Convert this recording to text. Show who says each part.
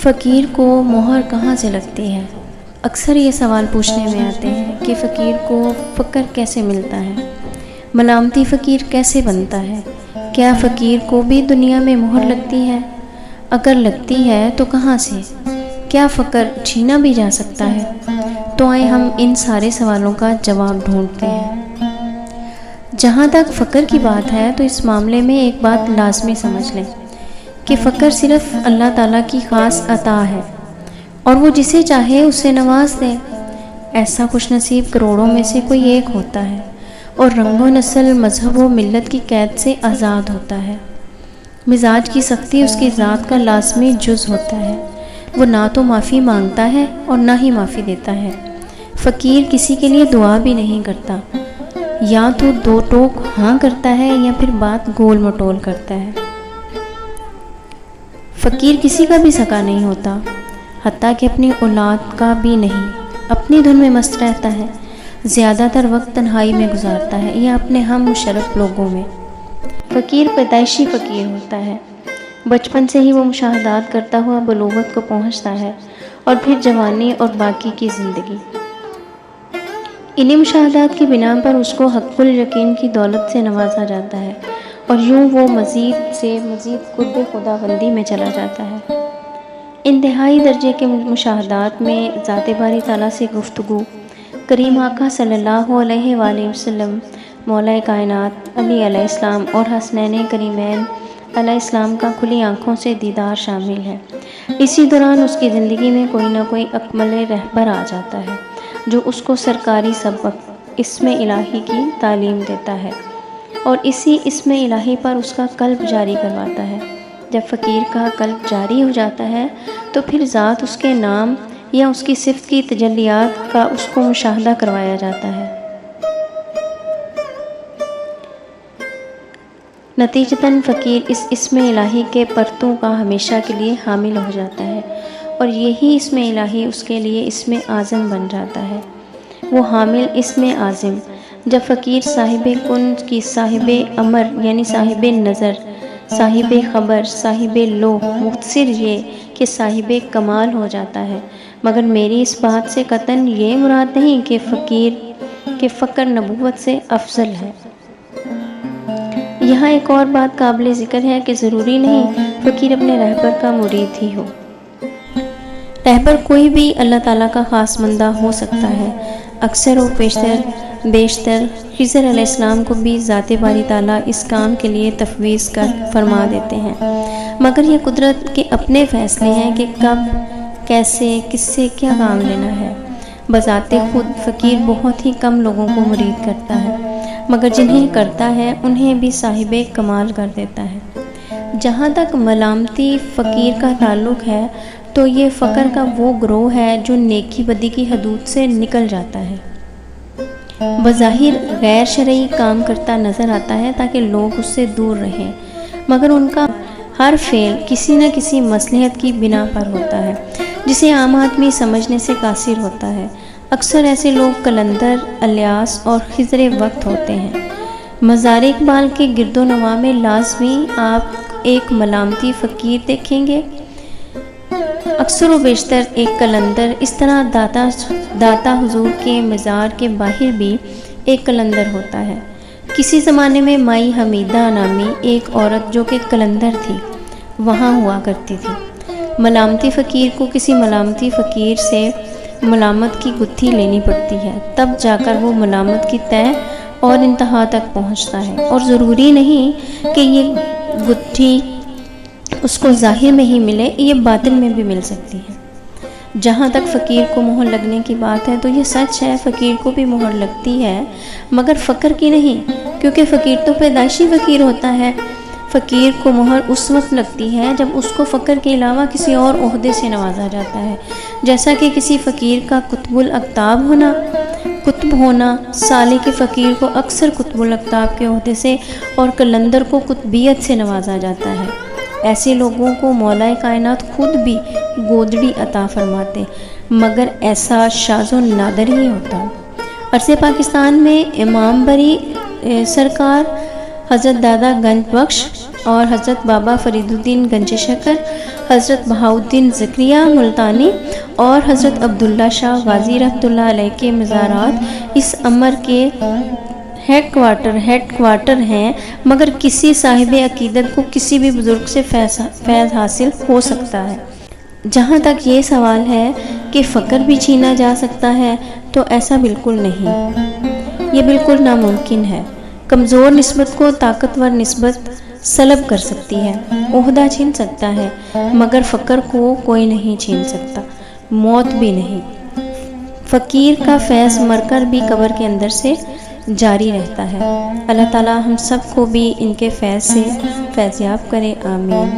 Speaker 1: فقیر کو مہر کہاں سے لگتی ہے؟ اکثر یہ سوال پوچھنے میں آتے ہیں کہ فقیر کو فقر کیسے ملتا ہے، ملامتی فقیر کیسے بنتا ہے، کیا فقیر کو بھی دنیا میں مہر لگتی ہے؟ اگر لگتی ہے تو کہاں سے؟ کیا فقر چھینا بھی جا سکتا ہے؟ تو آئیں ہم ان سارے سوالوں کا جواب ڈھونڈتے ہیں۔ جہاں تک فقر کی بات ہے تو اس معاملے میں ایک بات لازمی سمجھ لیں کہ فقر صرف اللہ تعالیٰ کی خاص عطا ہے اور وہ جسے چاہے اسے نواز دے۔ ایسا خوش نصیب کروڑوں میں سے کوئی ایک ہوتا ہے اور رنگ و نسل، مذہب و ملت کی قید سے آزاد ہوتا ہے۔ مزاج کی سختی اس کی ذات کا لازمی جز ہوتا ہے، وہ نہ تو معافی مانگتا ہے اور نہ ہی معافی دیتا ہے۔ فقیر کسی کے لیے دعا بھی نہیں کرتا، یا تو دو ٹوک ہاں کرتا ہے یا پھر بات گول مٹول کرتا ہے۔ فقیر کسی کا بھی سگا نہیں ہوتا، حتیٰ کہ اپنی اولاد کا بھی نہیں۔ اپنی دھن میں مست رہتا ہے، زیادہ تر وقت تنہائی میں گزارتا ہے یا اپنے ہم مشرف لوگوں میں۔ فقیر پیدائشی فقیر ہوتا ہے، بچپن سے ہی وہ مشاہدات کرتا ہوا بلوغت کو پہنچتا ہے اور پھر جوانی اور باقی کی زندگی۔ انہی مشاہدات کی بنا پر اس کو حق الیقین کی دولت سے نوازا جاتا ہے اور یوں وہ مزید سے مزید قرب خداوندی میں چلا جاتا ہے۔ انتہائی درجے کے مشاہدات میں ذات باری تعالیٰ سے گفتگو، کریم آقا صلی اللہ علیہ وآلہ وسلم، مولا کائنات علی علیہ السلام اور حسنین کریمین علیہ السلام کا کھلی آنکھوں سے دیدار شامل ہے۔ اسی دوران اس کی زندگی میں کوئی نہ کوئی اکمل رہبر آ جاتا ہے جو اس کو سرکاری سبق اسم الہی کی تعلیم دیتا ہے اور اسی اسم الہی پر اس کا قلب جاری کرواتا ہے۔ جب فقیر کا قلب جاری ہو جاتا ہے تو پھر ذات اس کے نام یا اس کی صفت کی تجلیات کا اس کو مشاہدہ کروایا جاتا ہے۔ نتیجتاً فقیر اس اسم الہی کے پرتوں کا ہمیشہ کے لیے حامل ہو جاتا ہے اور یہی اسم الہی اس کے لیے اسم اعظم بن جاتا ہے۔ وہ حامل اسم اعظم جب فقیر صاحب کن کی صاحب امر یعنی صاحب نظر، صاحب خبر، صاحب لوح، مختصر یہ کہ صاحب کمال ہو جاتا ہے۔ مگر میری اس بات سے قطعاً یہ مراد نہیں کہ فقر نبوت سے افضل ہے۔ یہاں ایک اور بات قابل ذکر ہے کہ ضروری نہیں فقیر اپنے رہبر کا مرید ہی ہو۔ رہبر کوئی بھی اللہ تعالیٰ کا خاص بندہ ہو سکتا ہے۔ اکثر و بیشتر خضر علیہ السلام کو بھی ذات باری تعالیٰ اس کام کے لیے تفویض کر فرما دیتے ہیں، مگر یہ قدرت کے اپنے فیصلے ہیں کہ کب، کیسے، کس سے کیا کام لینا ہے۔ بذات خود فقیر بہت ہی کم لوگوں کو مرید کرتا ہے، مگر جنہیں کرتا ہے انہیں بھی صاحب کمال کر دیتا ہے۔ جہاں تک ملامتی فقیر کا تعلق ہے تو یہ فقر کا وہ گروہ ہے جو نیکی بدی کی حدود سے نکل جاتا ہے، بظاہر غیر شرعی کام کرتا نظر آتا ہے تاکہ لوگ اس سے دور رہیں، مگر ان کا ہر فعل کسی نہ کسی مصلحت کی بنا پر ہوتا ہے جسے عام آدمی سمجھنے سے قاصر ہوتا ہے۔ اکثر ایسے لوگ قلندر، الیاس اور خضر وقت ہوتے ہیں۔ مزار اقبال کے گرد و نواح میں لازمی آپ ایک ملامتی فقیر دیکھیں گے، اکثر و بیشتر ایک قلندر۔ اس طرح داتا حضور کے مزار کے باہر بھی ایک قلندر ہوتا ہے۔ کسی زمانے میں مائی حمیدہ نامی ایک عورت جو کہ قلندر تھی وہاں ہوا کرتی تھی۔ ملامتی فقیر کو کسی ملامتی فقیر سے ملامت کی گتھی لینی پڑتی ہے، تب جا کر وہ ملامت کی تہ اور انتہا تک پہنچتا ہے، اور ضروری نہیں کہ یہ گتھی اس کو ظاہر میں ہی ملے، یہ باطن میں بھی مل سکتی ہے۔ جہاں تک فقیر کو مہر لگنے کی بات ہے تو یہ سچ ہے، فقیر کو بھی مہر لگتی ہے، مگر فقر کی نہیں، کیونکہ فقیر تو پیدائشی فقیر ہوتا ہے۔ فقیر کو مہر اس وقت لگتی ہے جب اس کو فقر کے علاوہ کسی اور عہدے سے نوازا جاتا ہے، جیسا کہ کسی فقیر کا قطب الاقطاب ہونا، قطب ہونا۔ سالک فقیر کو اکثر قطب الاقطاب کے عہدے سے اور قلندر کو قطبیت سے نوازا جاتا ہے۔ ایسے لوگوں کو مولا کائنات خود بھی گودڑی عطا فرماتے، مگر ایسا شاذ و نادر ہی ہوتا۔ عرض پاکستان میں امام بری سرکار، حضرت دادا گنج بخش اور حضرت بابا فرید الدین گنج شکر، حضرت بہاؤالدین زکریا ملتانی اور حضرت عبداللہ شاہ غازی رحمۃ اللہ علیہ کے مزارات اس امر کے ہیڈ کوارٹر ہیں، مگر کسی صاحب عقیدت کو کسی بھی بزرگ سے فیض حاصل ہو سکتا ہے۔ جہاں تک یہ سوال ہے کہ فقر بھی چھینا جا سکتا ہے، تو ایسا بالکل نہیں، یہ بالکل ناممکن ہے۔ کمزور نسبت کو طاقتور نسبت سلب کر سکتی ہے، عہدہ چھین سکتا ہے، مگر فقر کو کوئی نہیں چھین سکتا، موت بھی نہیں۔ فقیر کا فیض مر کر بھی قبر کے اندر سے جاری رہتا ہے۔ اللہ تعالی ہم سب کو بھی ان کے فیض سے فیضیاب کرے، آمین۔